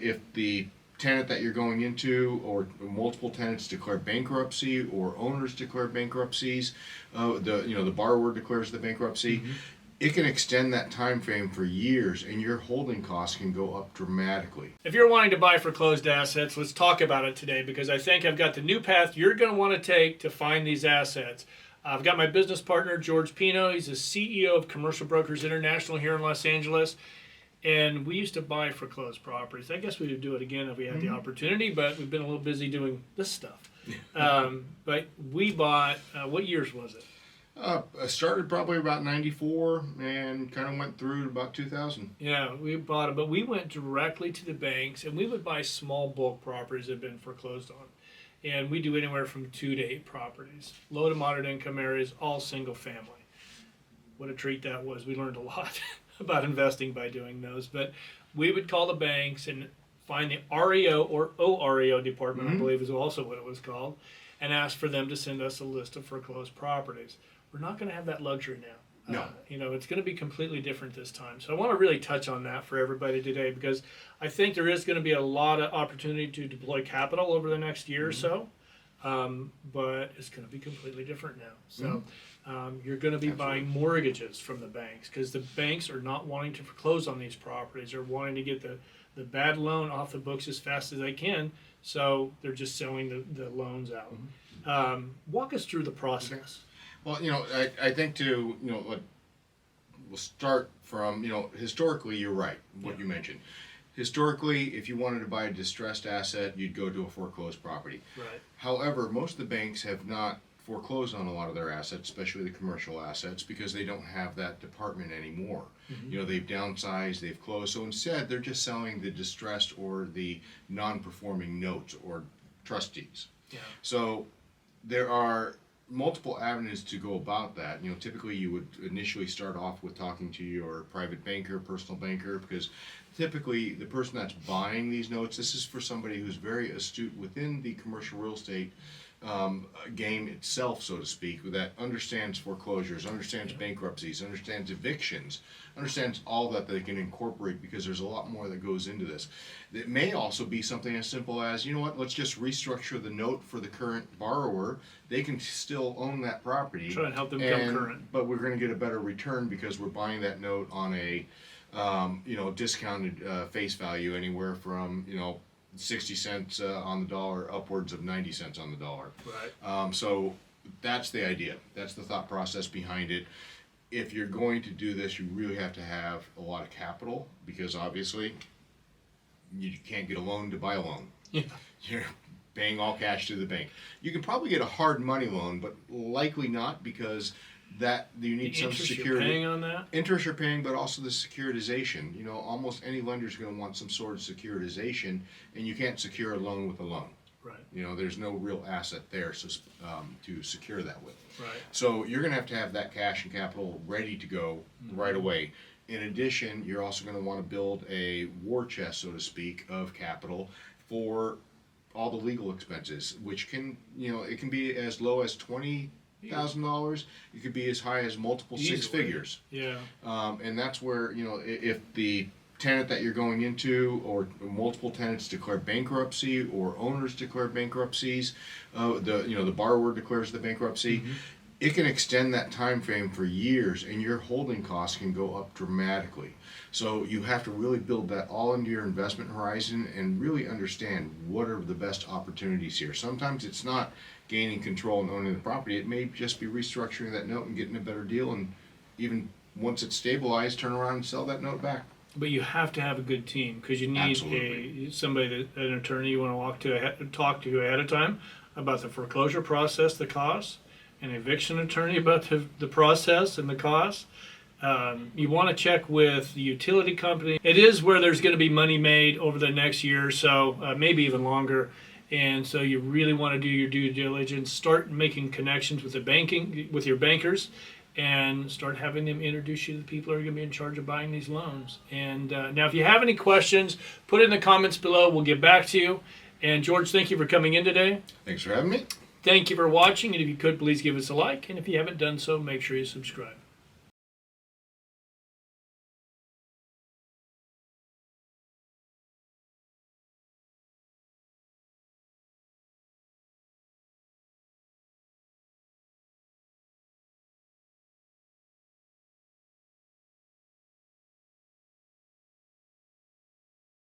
If the tenant that you're going into or multiple tenants declare bankruptcy or owners declare bankruptcies, the borrower declares the bankruptcy, it can extend that time frame for years, and your holding costs can go up dramatically. If you're wanting to buy foreclosed assets, let's talk about it today, because I think I've got the new path you're going to want to take to find these assets. I've got my business partner, George Pino. He's the CEO of Commercial Brokers International here in Los Angeles. And we used to buy foreclosed properties. I guess we would do it again if we had the opportunity, but we've been a little busy doing this stuff. But we bought, what years was it? I started probably about 94 and kind of went through to about 2000. Yeah, we bought it, but we went directly to the banks, and we would buy small bulk properties that have been foreclosed on. And we do anywhere from 2 to 8 properties. Low to moderate income areas, all single family. What a treat that was. We learned a lot about investing by doing those. But we would call the banks and find the REO or OREO department, I believe is also what it was called, and ask for them to send us a list of foreclosed properties. We're not going to have that luxury now. No. It's going to be completely different this time. So I want to really touch on that for everybody today, because I think there is going to be a lot of opportunity to deploy capital over the next year or so, but it's going to be completely different now. So you're going to be buying mortgages from the banks, because the banks are not wanting to foreclose on these properties. They're wanting to get the bad loan off the books as fast as they can, so they're just selling the loans out. Walk us through the process. Well, I think we'll start from, historically, you're right, what you mentioned. Historically, if you wanted to buy a distressed asset, you'd go to a foreclosed property. Right. However, most of the banks have not foreclosed on a lot of their assets, especially the commercial assets, because they don't have that department anymore. They've downsized, they've closed, so instead they're just selling the distressed or the non-performing notes or trustees. Yeah. So there are multiple avenues to go about that. Typically you would initially start off with talking to your private banker, personal banker, because typically the person that's buying these notes, this is for somebody who's very astute within the commercial real estate game itself, so to speak, that understands foreclosures, understands bankruptcies, understands evictions, understands all that they can incorporate, because there's a lot more that goes into this. It may also be something as simple as, let's just restructure the note for the current borrower. They can still own that property. Try and help them become current. But we're going to get a better return because we're buying that note on a discounted face value, anywhere from 60 cents on the dollar upwards of 90 cents on the dollar. Right. So that's the idea. That's the thought process behind it. If you're going to do this, you really have to have a lot of capital, because obviously you can't get a loan to buy a loan. Yeah. You're paying all cash to the bank. You can probably get a hard money loan, but likely not, because you need some security. You're paying on that? Interest you're paying, but also the securitization. Almost any lender is going to want some sort of securitization, and you can't secure a loan with a loan. Right. There's no real asset there to secure that with. Right. So you're going to have that cash and capital ready to go right away. In addition, you're also going to want to build a war chest, so to speak, of capital for all the legal expenses, which can, it can be as low as $20,000. It could be as high as multiple six figures. Yeah. And that's where, if the tenant that you're going into or multiple tenants declare bankruptcy or owners declare bankruptcies, the borrower declares the bankruptcy, it can extend that time frame for years, and your holding costs can go up dramatically. So you have to really build that all into your investment horizon and really understand what are the best opportunities here. Sometimes it's not gaining control and owning the property. It may just be restructuring that note and getting a better deal, and even once it's stabilized, turn around and sell that note back. But you have to have a good team, because you need an attorney you want to talk to ahead of time about the foreclosure process, the costs, an eviction attorney about the process and the costs. You want to check with the utility company. It is where there's going to be money made over the next year or so, maybe even longer. And so you really want to do your due diligence, start making connections with your bankers, and start having them introduce you to the people who are going to be in charge of buying these loans. And now if you have any questions, put it in the comments below. We'll get back to you. And George, thank you for coming in today. Thanks for having me. Thank you for watching, and if you could, please give us a like. And if you haven't done so, make sure you subscribe.